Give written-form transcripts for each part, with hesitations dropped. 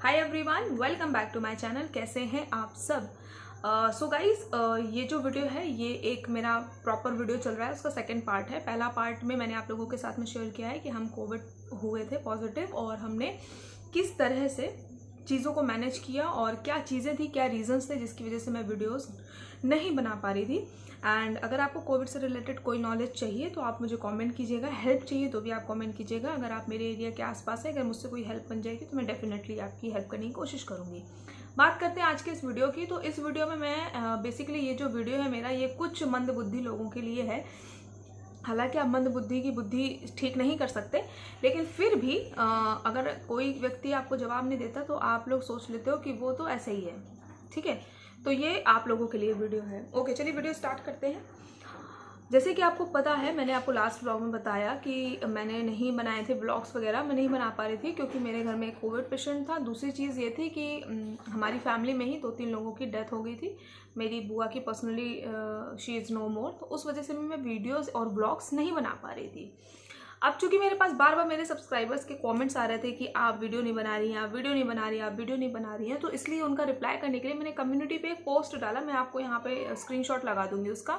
Hi everyone, welcome back to my channel. कैसे हैं आप सब? सो गाइस, ये जो वीडियो है ये एक मेरा प्रॉपर वीडियो चल रहा है, उसका सेकंड पार्ट है। पहला पार्ट में मैंने आप लोगों के साथ में शेयर किया है कि हम कोविड हुए थे पॉजिटिव और हमने किस तरह से चीज़ों को मैनेज किया और क्या चीज़ें थी, क्या रीजंस थे जिसकी वजह से मैं वीडियोस नहीं बना पा रही थी। एंड अगर आपको कोविड से रिलेटेड कोई नॉलेज चाहिए तो आप मुझे कमेंट कीजिएगा, हेल्प चाहिए तो भी आप कमेंट कीजिएगा। अगर आप मेरे एरिया के आसपास है, अगर मुझसे कोई हेल्प बन जाएगी तो मैं डेफिनेटली आपकी हेल्प करने की कोशिश करूँगी। बात करते हैं आज के इस वीडियो की। तो इस वीडियो में मैं बेसिकली ये जो वीडियो है मेरा, ये कुछ मंदबुद्धि लोगों के लिए है। हालांकि आप मंदबुद्धि की बुद्धि ठीक नहीं कर सकते, लेकिन फिर भी अगर कोई व्यक्ति आपको जवाब नहीं देता तो आप लोग सोच लेते हो कि वो तो ऐसे ही है। ठीक है, तो ये आप लोगों के लिए वीडियो है। ओके, चलिए वीडियो स्टार्ट करते हैं। जैसे कि आपको पता है, मैंने आपको लास्ट व्लॉग में बताया कि मैंने नहीं बनाए थे व्लॉग्स वगैरह, मैं नहीं बना पा रही थी क्योंकि मेरे घर में एक कोविड पेशेंट था। दूसरी चीज़ ये थी कि हमारी फैमिली में ही 2-3 लोगों की डेथ हो गई थी। मेरी बुआ की पर्सनली शी इज़ नो मोर, तो उस वजह से मैं वीडियोज़ और व्लॉग्स नहीं बना पा रही थी। अब चूंकि मेरे पास बार बार मेरे सब्सक्राइबर्स के कमेंट्स आ रहे थे कि आप वीडियो नहीं बना रही हैं, आप वीडियो नहीं बना रही हैं, आप वीडियो नहीं बना रही हैं, तो इसलिए उनका रिप्लाई करने के लिए मैंने कम्युनिटी पे एक पोस्ट डाला। मैं आपको यहाँ पे स्क्रीनशॉट लगा दूंगी उसका।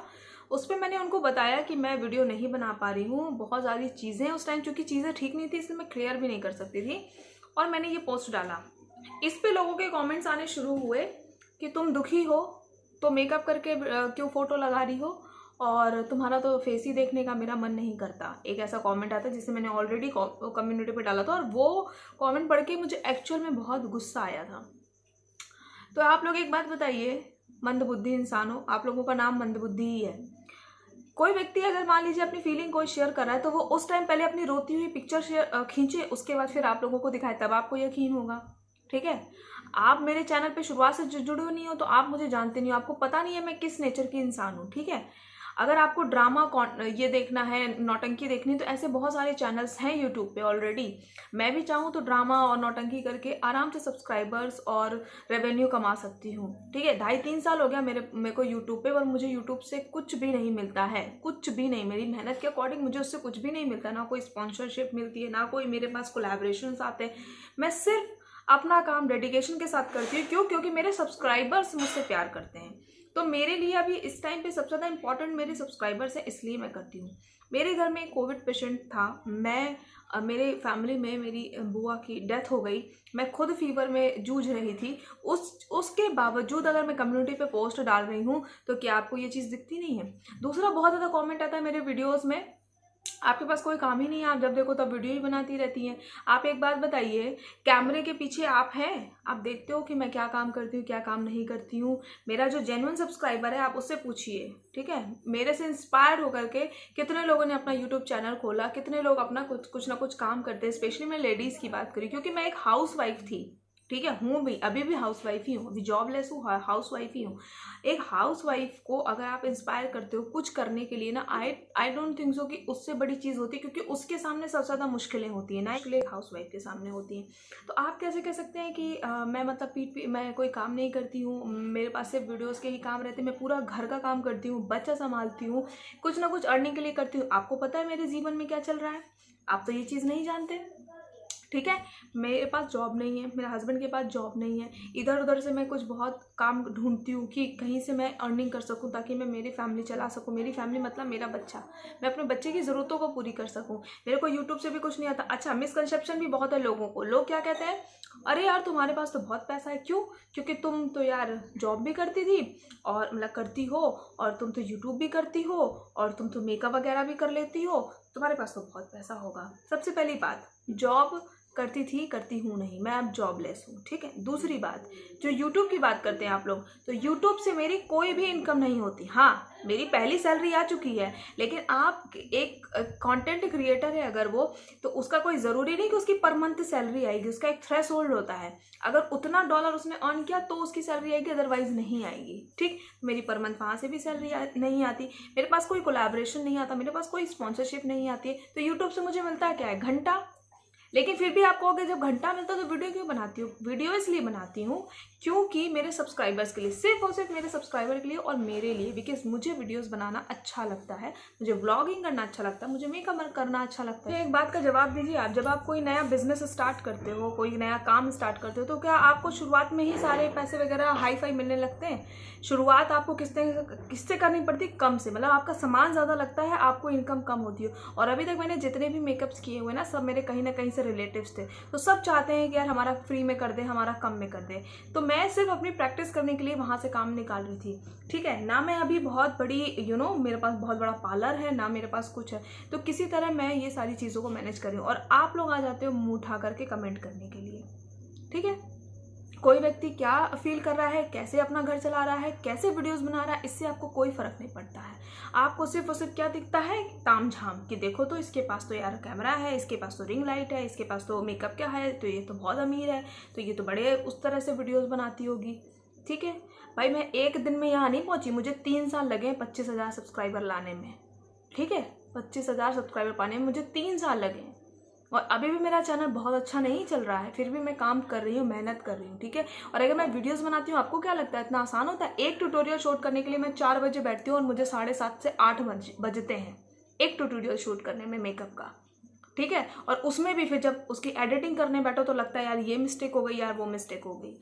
उस पर मैंने उनको बताया कि मैं वीडियो नहीं बना पा रही हूँ, बहुत सारी चीज़ें उस टाइम चूँकि चीज़ें ठीक नहीं थी इसलिए मैं क्लियर भी नहीं कर सकती थी, और मैंने ये पोस्ट डाला। इस पे लोगों के कमेंट्स आने शुरू हुए कि तुम दुखी हो तो मेकअप करके क्यों फोटो लगा रही हो, और तुम्हारा तो फेस ही देखने का मेरा मन नहीं करता। एक ऐसा कमेंट आता है जिसे मैंने ऑलरेडी कम्युनिटी पे डाला था, और वो कमेंट पढ़ के मुझे एक्चुअल में बहुत गुस्सा आया था। तो आप लोग एक बात बताइए, मंदबुद्धि इंसानों, आप लोगों का नाम मंदबुद्धि ही है। कोई व्यक्ति अगर मान लीजिए अपनी फीलिंग कोई शेयर कर रहा है तो वो उस टाइम पहले अपनी रोती हुई पिक्चर शेयर खींचे, उसके बाद फिर आप लोगों को दिखाए, तब आपको यकीन होगा। ठीक है, आप मेरे चैनल पे शुरुआत से जुड़े नहीं हो तो आप मुझे जानते नहीं हो, आपको पता नहीं है मैं किस नेचर की इंसान हूँ। ठीक है, अगर आपको ड्रामा ये देखना है, नौटंकी देखनी, तो ऐसे बहुत सारे चैनल्स हैं यूट्यूब पे ऑलरेडी। मैं भी चाहूँ तो ड्रामा और नौटंकी करके आराम से सब्सक्राइबर्स और रेवेन्यू कमा सकती हूँ। ठीक है, 2.5-3 साल हो गया मेरे को यूट्यूब पे, और मुझे यूट्यूब से कुछ भी नहीं मिलता है, कुछ भी नहीं। मेरी मेहनत के अकॉर्डिंग मुझे उससे कुछ भी नहीं मिलता, ना कोई स्पॉन्सरशिप मिलती है, ना कोई मेरे पास कोलैबोरेशंस आते हैं। मैं सिर्फ अपना काम डेडिकेशन के साथ करती हूँ। क्यों? क्योंकि मेरे सब्सक्राइबर्स मुझसे प्यार करते हैं। तो मेरे लिए अभी इस टाइम पे सबसे ज़्यादा इंपॉर्टेंट मेरे सब्सक्राइबर्स हैं, इसलिए मैं करती हूँ। मेरे घर में एक कोविड पेशेंट था, मेरे फैमिली में मेरी बुआ की डेथ हो गई, मैं खुद फीवर में जूझ रही थी। उसके बावजूद अगर मैं कम्युनिटी पे पोस्ट डाल रही हूँ तो क्या आपको ये चीज़ दिखती नहीं है? दूसरा, बहुत ज़्यादा कॉमेंट आता है मेरे वीडियोज़ में, आपके पास कोई काम ही नहीं है, आप जब देखो तब वीडियो ही बनाती रहती हैं। आप एक बात बताइए, कैमरे के पीछे आप हैं, आप देखते हो कि मैं क्या काम करती हूँ, क्या काम नहीं करती हूँ। मेरा जो जेन्युइन सब्सक्राइबर है आप उससे पूछिए। ठीक है, मेरे से इंस्पायर होकर के कितने लोगों ने अपना यूट्यूब चैनल खोला, कितने लोग अपना कुछ ना कुछ काम करते हैं। स्पेशली मैं लेडीज़ की बात करी क्योंकि मैं एक हाउस वाइफ थी। ठीक है, हूँ भी, अभी भी हाउस वाइफ ही हूँ, अभी जॉबलेस हूँ, हाउस वाइफ ही हूँ। एक हाउस वाइफ को अगर आप इंस्पायर करते हो कुछ करने के लिए ना, आई डोंट थिंक सो कि उससे बड़ी चीज़ होती है, क्योंकि उसके सामने सबसे ज़्यादा मुश्किलें होती हैं ना, इसलिए एक हाउस वाइफ के सामने होती हैं। तो आप कैसे कह सकते हैं कि मैं मतलब मैं कोई काम नहीं करती हूँ, मेरे पास सिर्फ वीडियोज़ के ही काम रहते हैं। मैं पूरा घर का काम करती हूँ, बच्चा संभालती हूँ, कुछ ना कुछ अर्निंग के लिए करती हूँ। आपको पता है मेरे जीवन में क्या चल रहा है? आप तो ये चीज़ नहीं जानते। ठीक है, मेरे पास जॉब नहीं है, मेरे हस्बैंड के पास जॉब नहीं है, इधर उधर से मैं कुछ बहुत काम ढूंढती हूँ कि कहीं से मैं अर्निंग कर सकूँ ताकि मैं मेरी फैमिली चला सकूँ। मेरी फैमिली मतलब मेरा बच्चा, मैं अपने बच्चे की ज़रूरतों को पूरी कर सकूँ। मेरे को यूट्यूब से भी कुछ नहीं आता। अच्छा, मिसकंसेप्शन भी बहुत है लोगों को। लोग क्या कहते हैं, अरे यार तुम्हारे पास तो बहुत पैसा है। क्यों? क्योंकि तुम तो यार जॉब भी करती थी और मतलब करती हो, और तुम तो यूट्यूब भी करती हो, और तुम तो मेकअप वगैरह भी कर लेती हो, तुम्हारे पास तो बहुत पैसा होगा। सबसे पहली बात, जॉब करती थी, करती हूँ नहीं, मैं अब जॉबलेस हूँ। ठीक है, दूसरी बात, जो यूट्यूब की बात करते हैं आप लोग, तो यूट्यूब से मेरी कोई भी इनकम नहीं होती। हाँ, मेरी पहली सैलरी आ चुकी है, लेकिन आप एक कंटेंट क्रिएटर है अगर वो, तो उसका कोई ज़रूरी नहीं कि उसकी पर मंथ सैलरी आएगी, उसका एक थ्रेश होल्ड होता है। अगर उतना डॉलर उसने अर्न किया तो उसकी सैलरी आएगी, अदरवाइज नहीं आएगी। ठीक, मेरी पर मंथ वहाँ से भी सैलरी नहीं आती, मेरे पास कोई कोलैबोरेशन नहीं आता, मेरे पास कोई स्पॉन्सरशिप नहीं आती है। तो यूट्यूब से मुझे मिलता है क्या है? घंटा। लेकिन फिर भी आप कहोगे जब घंटा मिलता है तो वीडियो क्यों बनाती हूँ? वीडियो इसलिए बनाती हूँ क्योंकि मेरे सब्सक्राइबर्स के लिए, सिर्फ और सिर्फ मेरे सब्सक्राइबर के लिए और मेरे लिए, बिकॉज मुझे वीडियोस बनाना अच्छा लगता है, मुझे व्लॉगिंग करना अच्छा लगता है, मुझे मेकअप करना अच्छा लगता है। एक बात का जवाब दीजिए आप, जब आप कोई नया बिजनेस स्टार्ट करते हो, कोई नया काम स्टार्ट करते हो, तो क्या आपको शुरुआत में ही सारे पैसे वगैरह हाई फाई मिलने लगते हैं? शुरुआत आपको किससे करनी पड़ती? कम से, मतलब आपका सामान ज़्यादा लगता है, आपको इनकम कम होती है। और अभी तक मैंने जितने भी मेकअप्स किए हुए ना, सब मेरे कहीं ना कहीं से रिलेटिव्स थे, तो सब चाहते हैं कि यार हमारा फ्री में कर दे, हमारा कम में कर दे। तो मैं सिर्फ अपनी प्रैक्टिस करने के लिए वहाँ से काम निकाल रही थी, ठीक है ना। मैं अभी बहुत बड़ी मेरे पास बहुत बड़ा पार्लर है ना, मेरे पास कुछ है, तो किसी तरह मैं ये सारी चीज़ों को मैनेज कर रही हूँ। और आप लोग आ जाते हो मुँह उठा करके कमेंट करने के लिए, ठीक है। कोई व्यक्ति क्या फील कर रहा है, कैसे अपना घर चला रहा है, कैसे वीडियोस बना रहा है, इससे आपको कोई फर्क नहीं पड़ता है। आपको सिर्फ और सिर्फ क्या दिखता है? तामझाम, कि देखो तो इसके पास तो यार कैमरा है, इसके पास तो रिंग लाइट है, इसके पास तो मेकअप क्या है, तो ये तो बहुत अमीर है, तो ये तो बड़े उस तरह से वीडियोस बनाती होगी, ठीक है। भाई मैं एक दिन में यहाँ नहीं पहुँची, मुझे 3 साल लगे 25,000 सब्सक्राइबर लाने में, ठीक है। 25,000 सब्सक्राइबर पाने में मुझे 3 साल लगे, और अभी भी मेरा चैनल बहुत अच्छा नहीं चल रहा है, फिर भी मैं काम कर रही हूँ, मेहनत कर रही हूँ, ठीक है। और अगर मैं वीडियोस बनाती हूँ, आपको क्या लगता है इतना आसान होता है? एक ट्यूटोरियल शूट करने के लिए मैं 4 बजे बैठती हूँ और मुझे 7:30 से 8 बजते हैं एक ट्यूटोरियल शूट करने में मेकअप का, ठीक है। और उसमें भी फिर जब उसकी एडिटिंग करने बैठो तो लगता है यार ये मिस्टेक हो गई, यार वो मिस्टेक हो गई।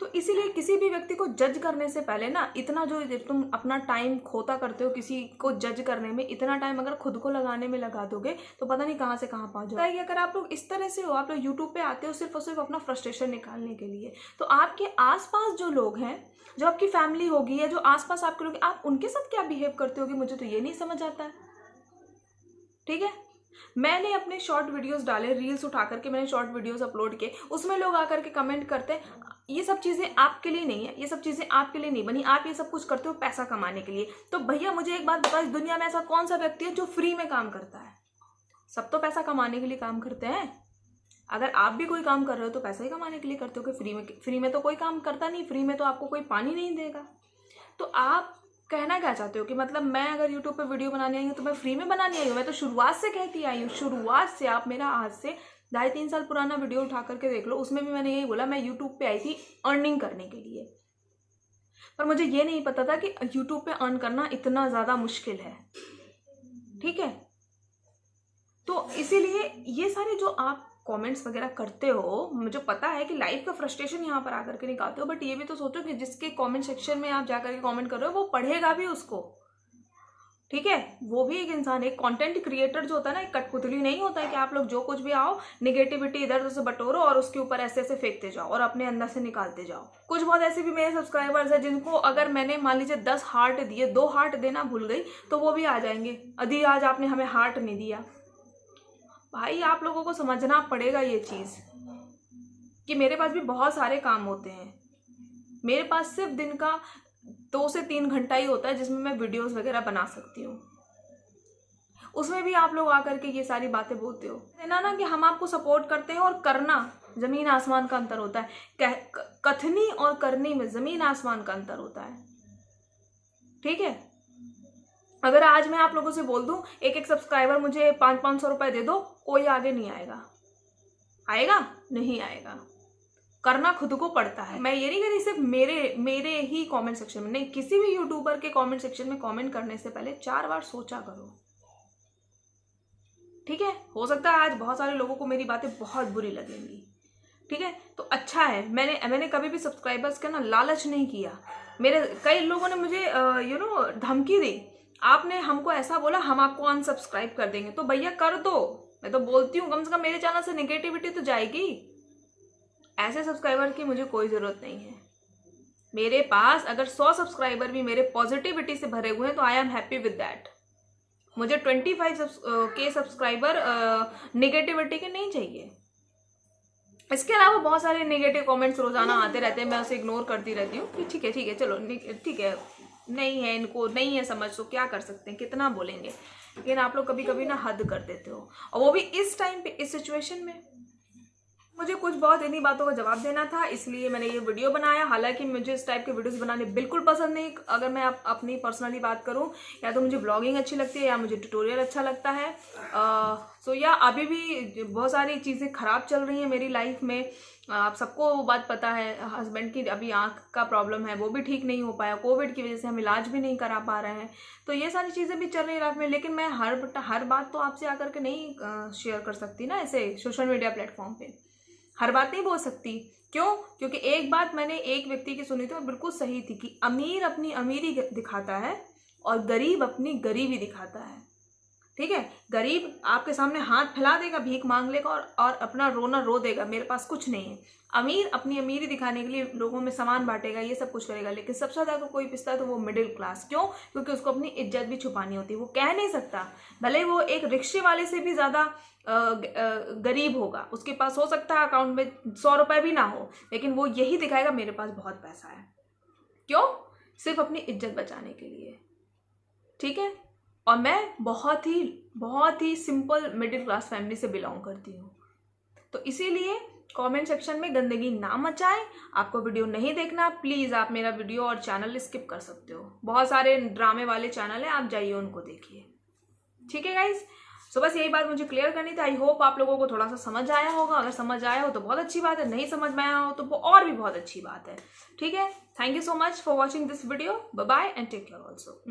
तो इसीलिए किसी भी व्यक्ति को जज करने से पहले ना, इतना जो तुम अपना टाइम खोता करते हो किसी को जज करने में, इतना टाइम अगर खुद को लगाने में लगा दोगे तो पता नहीं कहाँ से कहाँ पहुँच जाओगे। अगर आप लोग इस तरह से हो, आप लोग यूट्यूब पे आते हो सिर्फ और सिर्फ अपना फ्रस्ट्रेशन निकालने के लिए, तो आपके आसपास जो लोग हैं, जो आपकी फैमिली होगी या जो आसपास आपके लोग, आप उनके साथ क्या बिहेव करते होगे, मुझे तो ये नहीं समझ आता है, ठीक है। मैंने अपने शॉर्ट वीडियोस डाले, रील्स उठा करके मैंने शॉर्ट वीडियोस अपलोड किए, उसमें लोग आकर के कमेंट करते हैं ये सब चीज़ें आपके लिए नहीं है, ये सब चीज़ें आपके लिए नहीं बनी, आप ये सब कुछ करते हो पैसा कमाने के लिए। तो भैया मुझे एक बात बताओ, इस दुनिया में ऐसा कौन सा व्यक्ति है जो फ्री में काम करता है? सब तो पैसा कमाने के लिए काम करते हैं। अगर आप भी कोई काम कर रहे हो तो पैसा ही कमाने के लिए करते हो, कि फ्री में तो कोई काम करता नहीं, फ्री में तो आपको कोई पानी नहीं देगा। तो आप कहना क्या चाहते हो कि मतलब मैं अगर यूट्यूब पे वीडियो बनाने आई हूँ तो मैं फ्री में बनाने आई हूँ? मैं तो शुरुआत से कहती आई हूँ, शुरुआत से। आप मेरा आज से 2.5-3 साल पुराना वीडियो उठा करके देख लो, उसमें भी मैंने यही बोला, मैं यूट्यूब पे आई थी अर्निंग करने के लिए। पर मुझे ये नहीं पता था कि यूट्यूब पे अर्न करना इतना ज़्यादा मुश्किल है, ठीक है। तो इसीलिए ये सारे जो आप कमेंट्स वगैरह करते हो, मुझे पता है कि लाइफ का फ्रस्ट्रेशन यहाँ पर आकर के निकालते हो, बट ये भी तो सोचो कि जिसके कमेंट सेक्शन में आप जाकर के कमेंट कर रहे हो वो पढ़ेगा भी उसको, ठीक है। वो भी एक इंसान है, एक कंटेंट क्रिएटर जो होता है ना, एक कठपुतली नहीं होता है कि आप लोग जो कुछ भी आओ नेगेटिविटी इधर उधर से बटोरो और उसके ऊपर ऐसे ऐसे फेंकते जाओ और अपने अंदर से निकालते जाओ। कुछ बहुत ऐसे भी मेरे सब्सक्राइबर्स हैं जिनको अगर मैंने मान लीजिए 10 हार्ट दिए, 2 हार्ट देना भूल गई तो वो भी आ जाएंगे, अदी आज आपने हमें हार्ट नहीं दिया। भाई आप लोगों को समझना पड़ेगा ये चीज़ कि मेरे पास भी बहुत सारे काम होते हैं। मेरे पास सिर्फ दिन का 2 से 3 घंटा ही होता है जिसमें मैं वीडियोस वगैरह बना सकती हूँ। उसमें भी आप लोग आकर के ये सारी बातें बोलते हो ना कि हम आपको सपोर्ट करते हैं, और करना जमीन आसमान का अंतर होता है। कथनी और करनी में जमीन आसमान का अंतर होता है, ठीक है। अगर आज मैं आप लोगों से बोल दूं एक एक सब्सक्राइबर मुझे 500-500 रुपए दे दो, कोई आगे नहीं आएगा, आएगा नहीं आएगा। करना खुद को पड़ता है। मैं ये नहीं कह रही सिर्फ मेरे ही कमेंट सेक्शन में, नहीं, किसी भी यूट्यूबर के कमेंट सेक्शन में कमेंट करने से पहले 4 बार सोचा करो, ठीक है। हो सकता है आज बहुत सारे लोगों को मेरी बातें बहुत बुरी लगेंगी, ठीक है। तो अच्छा है, मैंने कभी भी सब्सक्राइबर्स का ना लालच नहीं किया। मेरे कई लोगों ने मुझे धमकी दी, आपने हमको ऐसा बोला हम आपको अनसब्सक्राइब कर देंगे। तो भैया कर दो, मैं तो बोलती हूँ, कम से कम मेरे चैनल से नेगेटिविटी तो जाएगी। ऐसे सब्सक्राइबर की मुझे कोई ज़रूरत नहीं है। मेरे पास अगर 100 सब्सक्राइबर भी मेरे पॉजिटिविटी से भरे हुए हैं तो I am happy with that. मुझे 25K सब्सक्राइबर नेगेटिविटी के नहीं चाहिए। इसके अलावा बहुत सारे नेगेटिव कमेंट्स रोजाना आते रहते हैं, मैं उसे इग्नोर करती रहती हूँ कि ठीक है चलो ठीक है, नहीं है इनको नहीं है समझ, तो क्या कर सकते हैं, कितना बोलेंगे। लेकिन आप लोग कभी कभी ना हद कर देते हो, और वो भी इस टाइम पे, इस सिचुएशन में। मुझे कुछ बहुत इन्हीं बातों का जवाब देना था, इसलिए मैंने ये वीडियो बनाया। हालांकि मुझे इस टाइप के वीडियोस बनाने बिल्कुल पसंद नहीं। अगर मैं अपनी पर्सनली बात करूं, या तो मुझे ब्लॉगिंग अच्छी लगती है या मुझे ट्यूटोरियल अच्छा लगता है। सो या अभी भी बहुत सारी चीज़ें ख़राब चल रही हैं मेरी लाइफ में। आप सबको वो बात पता है, हस्बैंड की अभी आँख का प्रॉब्लम है, वो भी ठीक नहीं हो पाया। कोविड की वजह से हम इलाज भी नहीं करा पा रहे हैं। तो ये सारी चीज़ें भी चल रही है लाइफ में। लेकिन मैं हर बात तो आपसे आकर के नहीं शेयर कर सकती ना, ऐसे सोशल मीडिया प्लेटफॉर्म पे हर बात नहीं बोल सकती। क्यों? क्योंकि एक बात मैंने एक व्यक्ति की सुनी थी, वो बिल्कुल सही थी कि अमीर अपनी अमीरी दिखाता है और गरीब अपनी गरीबी दिखाता है। ठीक है, गरीब आपके सामने हाथ फैला देगा, भीख मांग लेगा और अपना रोना रो देगा, मेरे पास कुछ नहीं है। अमीर अपनी अमीरी दिखाने के लिए लोगों में सामान बांटेगा, ये सब कुछ करेगा। लेकिन सबसे ज्यादा अगर कोई पिसता है तो वो मिडिल क्लास। क्यों? क्योंकि उसको अपनी इज्जत भी छुपानी होती है। वो कह नहीं सकता, भले वो एक रिक्शे वाले से भी ज्यादा गरीब होगा, उसके पास हो सकता है अकाउंट में 100 रुपए भी ना हो, लेकिन वो यही दिखाएगा मेरे पास बहुत पैसा है। क्यों? सिर्फ अपनी इज्जत बचाने के लिए। ठीक है, और मैं बहुत ही सिंपल मिडिल क्लास फैमिली से बिलोंग करती हूँ। तो इसीलिए कमेंट सेक्शन में गंदगी ना मचाएं। आपको वीडियो नहीं देखना, प्लीज आप मेरा वीडियो और चैनल स्किप कर सकते हो। बहुत सारे ड्रामे वाले चैनल हैं, आप जाइए उनको देखिए। ठीक है गाइज, सो बस यही बात मुझे क्लियर करनी थी। आई होप आप लोगों को थोड़ा सा समझ आया होगा। अगर समझ आया हो तो बहुत अच्छी बात है, नहीं समझ में आया हो तो वो और भी बहुत अच्छी बात है। ठीक है, thank you so much for watching this video. Bye bye and take care also.